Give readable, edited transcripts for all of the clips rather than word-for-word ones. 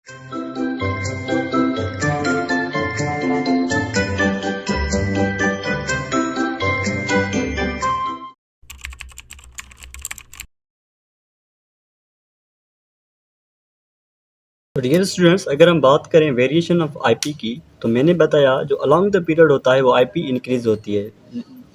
तो dear students, अगर हम बात करें वेरिएशन ऑफ आईपी की, तो मैंने बताया जो अलोंग द पीरियड होता है वो आईपी इंक्रीज होती है।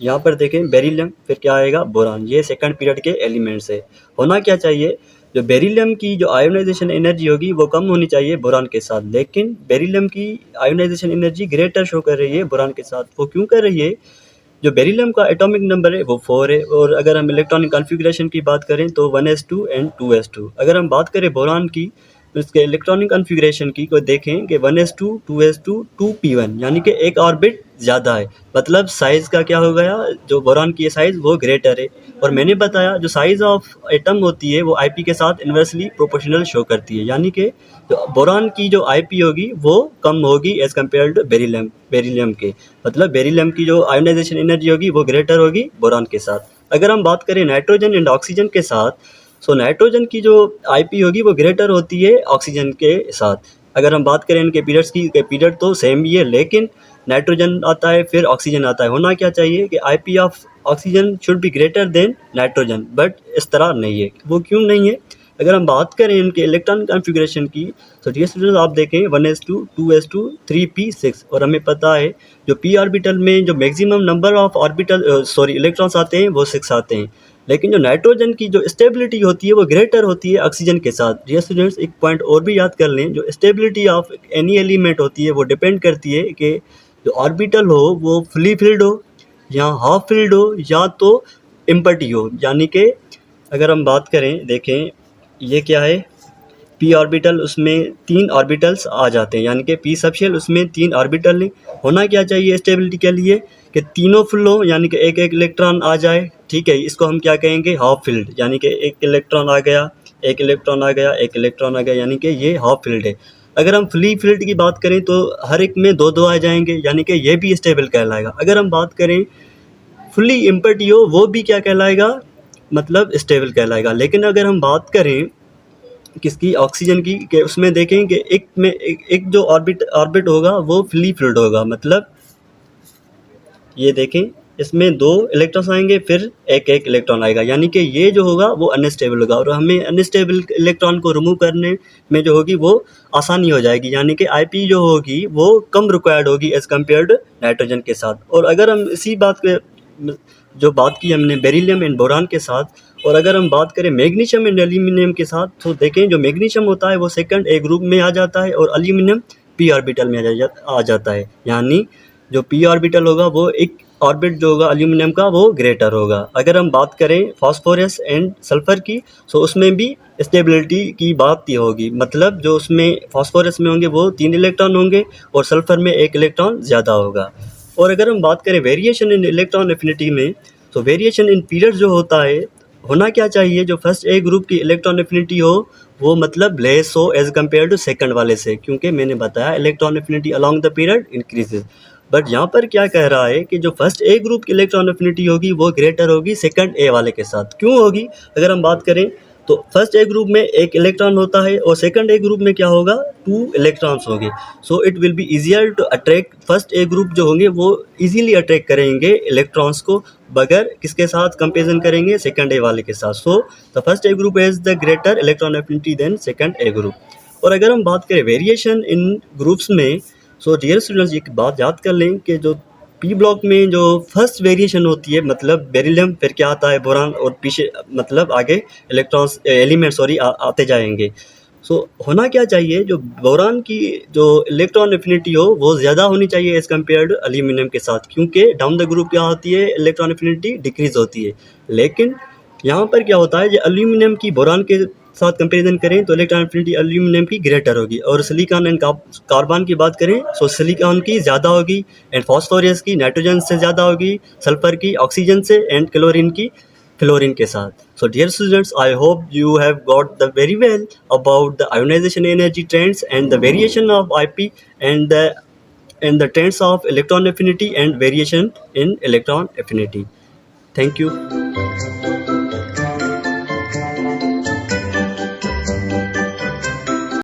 यहाँ पर देखें बेरिलियम, फिर क्या आएगा बोरान, ये सेकंड पीरियड के एलिमेंट्स है। होना क्या चाहिए, जो बेरिलियम की जो आयोनाइजेशन एनर्जी होगी वो कम होनी चाहिए बोरान के साथ, लेकिन बेरिलियम की आयोनाइजेशन एनर्जी ग्रेटर शो कर रही है बोरान के साथ। वो क्यों कर रही है, जो बेरिलियम का एटॉमिक नंबर है वो 4 है, और अगर हम इलेक्ट्रॉनिक कॉन्फ़िगरेशन की बात करें तो 1s2 एंड 2s2। अगर हम बात करें बोरान की, तो इसके इलेक्ट्रॉनिक कॉन्फ़िगरेशन की को देखें कि 1s2 2s2 2p1, यानी कि एक ऑर्बिट ज़्यादा है। मतलब साइज़ का क्या हो गया, जो बोरान की साइज़ वो ग्रेटर है। और मैंने बताया जो साइज़ ऑफ एटम होती है वो आईपी के साथ इन्वर्सली प्रोपोर्शनल शो करती है, यानी कि जो बोरान की जो आईपी होगी वो कम होगी एज कम्पेयर टू बेरिलियम के। मतलब बेरिलियम की जो आयोनाइजेशन एनर्जी होगी वो ग्रेटर होगी बोरान के साथ। अगर हम बात करें नाइट्रोजन एंड ऑक्सीजन के साथ, सो नाइट्रोजन की जो आईपी होगी वो ग्रेटर होती है ऑक्सीजन के साथ। अगर हम बात करें इनके पीरियड्स की, पीरियड तो सेम ही है, लेकिन नाइट्रोजन आता है फिर ऑक्सीजन आता है। होना क्या चाहिए कि IP of oxygen should be greater than nitrogen, but इस तरह नहीं है। वो क्यों नहीं है, अगर हम बात करें इनके इलेक्ट्रॉन कॉन्फ़िगरेशन की, तो डियर स्टूडेंट्स आप देखें 1s2 2s2 3p6, और हमें पता है जो p ऑर्बिटल में जो maximum number of orbital electrons आते हैं वो 6 आते हैं, लेकिन जो नाइट्रोजन की जो स्टेबिलिटी होती है वो ग्रेटर होती है ऑक्सीजन के साथ। डियर स्टूडेंट्स एक पॉइंट और भी याद कर लें, जो स्टेबिलिटी ऑफ एनी एलिमेंट होती है वो डिपेंड करती है कि जो ऑर्बिटल हो वो फुली फिल्ड हो या हाफ फिल्ड हो या तो एम्प्टी हो। यानी कि अगर हम बात करें, देखें ये क्या है, पी ऑर्बिटल, उसमें 3 ऑर्बिटल्स आ जाते हैं, यानी कि पी सबशेल उसमें 3 ऑर्बिटल हैं। होना क्या चाहिए स्टेबिलिटी के लिए कि तीनों फुल हो, यानी कि एक एक इलेक्ट्रॉन आ जाए। ठीक है, इसको हम क्या कहेंगे, हाफ फील्ड, यानी कि एक इलेक्ट्रॉन आ गया, एक इलेक्ट्रॉन आ गया, एक इलेक्ट्रॉन आ गया, यानी कि ये हाफ फील्ड है। अगर हम फुली फील्ड की बात करें तो हर एक में 2 2 आ जाएंगे, यानी कि ये भी स्टेबल कहलाएगा। अगर हम बात करें फुली एम्प्टी हो, वो भी क्या कहलाएगा, मतलब स्टेबल कहलाएगा। लेकिन अगर हम बात करें किसकी, ऑक्सीजन की, कि उसमें देखें कि एक जो ऑर्बिट होगा वो फ्री फ्लूइड होगा। मतलब ये देखें इसमें 2 इलेक्ट्रॉन्स आएंगे फिर एक एक इलेक्ट्रॉन आएगा, यानी कि ये जो होगा वो अनस्टेबल होगा, और हमें अनस्टेबल इलेक्ट्रॉन को रिमूव करने में जो होगी वो आसानी हो जाएगी, यानी कि आईपी जो होगी वो कम रिक्वायर्ड होगी एज कम्पेयर्ड नाइट्रोजन के साथ। और अगर हम इसी बात पे जो बात की हमने बेरिलियम एंड बोरान के साथ, और अगर हम बात करें मैग्नीशियम एंड एल्यूमिनियम के साथ, तो देखें जो मैग्नीशियम होता है वो सेकंड ए ग्रुप में आ जाता है और एल्यूमिनियम पी ऑर्बिटल में आ जाता है। यानी जो पी ऑर्बिटल होगा वो एक ऑर्बिट जो होगा एल्यूमिनियम का वो ग्रेटर होगा। अगर हम बात करें फास्फोरस एंड सल्फर की, तो उसमें भी स्टेबिलिटी की बात ये होगी। मतलब जो उसमें फास्फोरस में होंगे वो 3 इलेक्ट्रॉन होंगे और सल्फर में 1 इलेक्ट्रॉन ज़्यादा होगा। और अगर हम बात करें वेरिएशन इन इलेक्ट्रॉन एफिनिटी में, तो वेरिएशन इन पीरियड जो होता है, होना क्या चाहिए, जो फर्स्ट ए ग्रुप की इलेक्ट्रॉन एफिनिटी हो वो मतलब लेस हो एज कम्पेयर टू सेकंड वाले से, क्योंकि मैंने बताया electron affinity along the period increases. But यहाँ पर क्या कह रहा है कि जो फर्स्ट ए ग्रुप की इलेक्ट्रॉन एफिनिटी होगी वो ग्रेटर होगी सेकंड ए वाले के साथ। क्यों होगी, अगर हम बात करें तो फर्स्ट ए ग्रुप में 1 इलेक्ट्रॉन होता है और सेकंड ए ग्रुप में क्या होगा, 2 इलेक्ट्रॉन्स होंगे। So it will be easier to attract, first A group जो होंगे वो इजीली अट्रैक्ट करेंगे इलेक्ट्रॉन्स को, बगैर किसके साथ कंपेरिजन करेंगे, सेकंड ए वाले के साथ। So the first A group has the greater electron affinity than second A group. और अगर हम बात करें वेरिएशन इन ग्रुप्स में, सो डियर स्टूडेंट्स एक बात याद कर लें कि जो पी ब्लॉक में जो फर्स्ट वेरिएशन होती है, मतलब बेरिलियम, फिर क्या आता है बोरान, और पीछे मतलब आगे इलेक्ट्रॉन्स एलिमेंट आते जाएंगे। सो होना क्या चाहिए, जो बोरान की जो इलेक्ट्रॉन एफिनिटी हो वो ज़्यादा होनी चाहिए एज़ कम्पेयर्ड एल्यूमिनियम के साथ, क्योंकि डाउन द ग्रुप क्या होती है, इलेक्ट्रॉन एफिनिटी डिक्रीज होती है। लेकिन यहाँ पर क्या होता है, जो एल्यूमिनियम की बोरान के साथ कंपैरिजन करें तो इलेक्ट्रॉन एफिनिटी एल्यूमिनियम की ग्रेटर होगी, और सिलिकॉन एंड कार्बन की बात करें तो सिलिकॉन की ज़्यादा होगी, एंड फास्फोरस की नाइट्रोजन से ज़्यादा होगी, सल्फर की ऑक्सीजन से, एंड क्लोरीन की फ्लोरीन के साथ। So dear students, I hope you have got the very well about the ionization energy trends and the variation of IP and the trends of electron affinity and variation in electron affinity. Thank you.